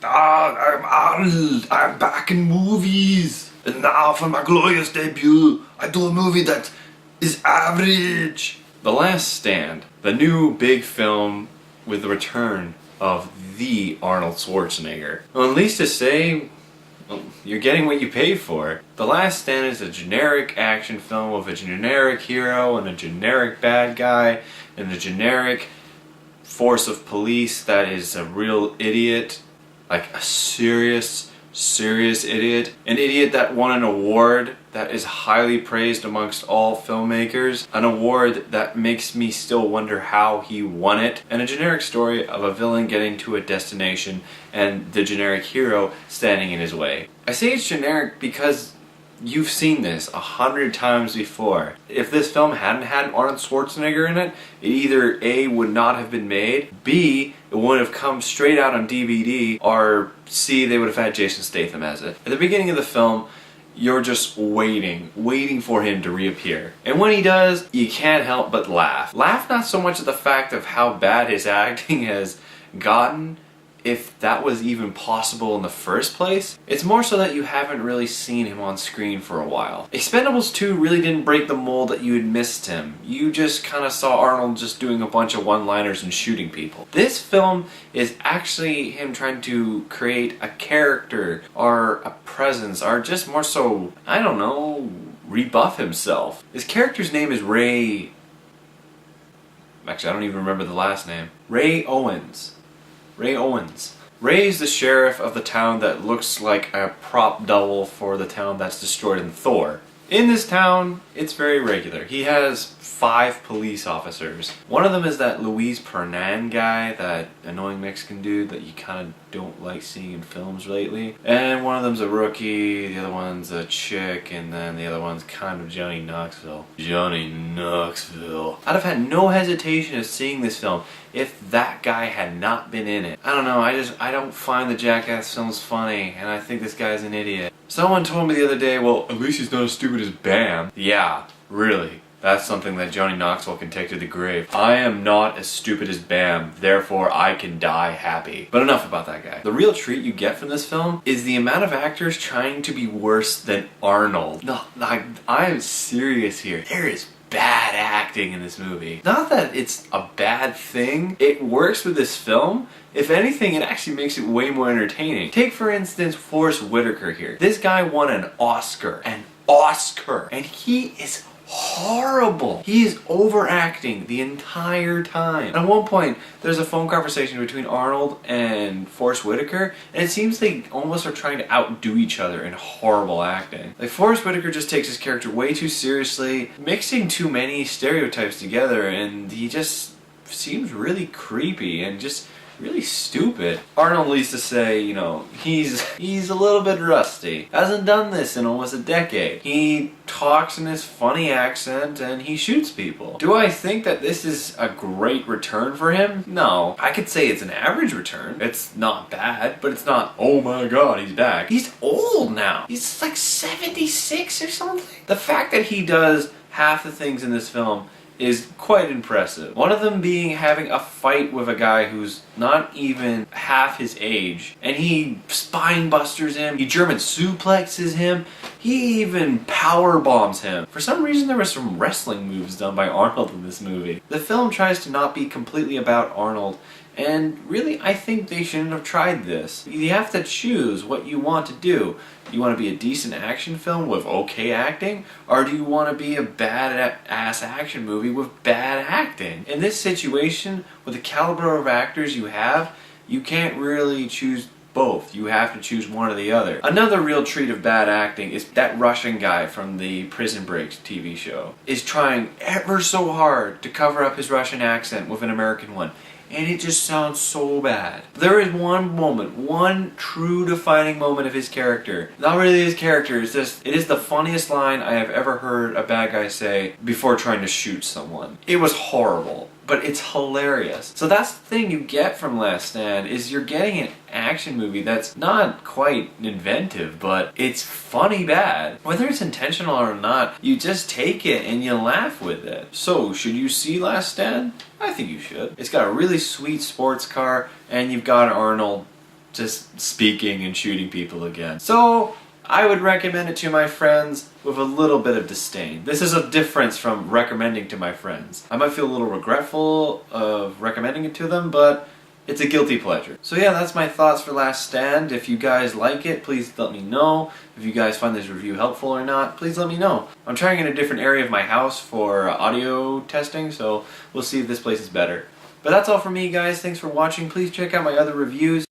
I'm Arnold. I'm back in movies. And now for my glorious debut, I do a movie that is average. The Last Stand, the new big film with the return of the Arnold Schwarzenegger. Well, at least to say, well, you're getting what you paid for. The Last Stand is a generic action film with a generic hero and a generic bad guy and a generic force of police that is a real idiot. Like a serious idiot. An idiot that won an award that is highly praised amongst all filmmakers. An award that makes me still wonder how he won it. And a generic story of a villain getting to a destination and the generic hero standing in his way. I say it's generic because you've seen this 100 times before. If this film hadn't had Arnold Schwarzenegger in it, it either A, would not have been made, B, it would have come straight out on DVD, or C, they would have had Jason Statham as it. At the beginning of the film, you're just waiting for him to reappear. And when he does, you can't help but laugh. Laugh not so much at the fact of how bad his acting has gotten, if that was even possible in the first place. It's more so that you haven't really seen him on screen for a while. Expendables 2 really didn't break the mold that you had missed him. You just kind of saw Arnold just doing a bunch of one-liners and shooting people. This film is actually him trying to create a character or a presence, or just more so, I don't know, rebuff himself. His character's name is Ray... Actually, I don't even remember the last name. Ray Owens. Ray is the sheriff of the town that looks like a prop double for the town that's destroyed in Thor. In this town, it's very regular. He has 5 police officers. One of them is that Luis Pernan guy, that annoying Mexican dude that you kind of don't like seeing in films lately. And one of them's a rookie, the other one's a chick, and then the other one's kind of Johnny Knoxville. I'd have had no hesitation of seeing this film if that guy had not been in it. I don't know, I don't find the Jackass films funny, and I think this guy's an idiot. Someone told me the other day, well, at least he's not as stupid as Bam. Yeah, really. That's something that Johnny Knoxville can take to the grave. I am not as stupid as Bam, therefore I can die happy. But enough about that guy. The real treat you get from this film is the amount of actors trying to be worse than Arnold. No, I am serious here. There is bad acting in this movie. Not that it's a bad thing. It works with this film. If anything, it actually makes it way more entertaining. Take, for instance, Forrest Whitaker here. This guy won an Oscar. And he is horrible. He is overacting the entire time. At one point, there's a phone conversation between Arnold and Forrest Whitaker, and it seems they almost are trying to outdo each other in horrible acting. Like, Forrest Whitaker just takes his character way too seriously, mixing too many stereotypes together, and he just seems really creepy and just really stupid. Arnold needs to say, you know, he's a little bit rusty. Hasn't done this in almost a decade. He talks in his funny accent and he shoots people. Do I think that this is a great return for him? No. I could say it's an average return. It's not bad, but it's not, oh my god, he's back. He's old now. He's like 76 or something. The fact that he does half the things in this film is quite impressive. One of them being having a fight with a guy who's not even half his age, and he spine busters him, he German suplexes him, he even power bombs him. For some reason there were some wrestling moves done by Arnold in this movie. The film tries to not be completely about Arnold, and really I think they shouldn't have tried this. You have to choose what you want to do. Do you want to be a decent action film with okay acting? Or do you want to be a bad-ass action movie with bad acting? In this situation, with the caliber of actors you have, you can't really choose both. You have to choose one or the other. Another real treat of bad acting is that Russian guy from the Prison Break TV show is trying ever so hard to cover up his Russian accent with an American one. And it just sounds so bad. There is one moment, one true defining moment of his character. Not really his character, it's just, it is the funniest line I have ever heard a bad guy say before trying to shoot someone. It was horrible, but it's hilarious. So that's the thing you get from Last Stand, is you're getting an action movie that's not quite inventive, but it's funny bad. Whether it's intentional or not, you just take it and you laugh with it. So, should you see Last Stand? I think you should. It's got a really sweet sports car, and you've got Arnold just speaking and shooting people again. So I would recommend it to my friends with a little bit of disdain. This is a difference from recommending to my friends. I might feel a little regretful of recommending it to them, but it's a guilty pleasure. So yeah, that's my thoughts for Last Stand. If you guys like it, please let me know. If you guys find this review helpful or not, please let me know. I'm trying in a different area of my house for audio testing, so we'll see if this place is better. But that's all for me, guys. Thanks for watching. Please check out my other reviews.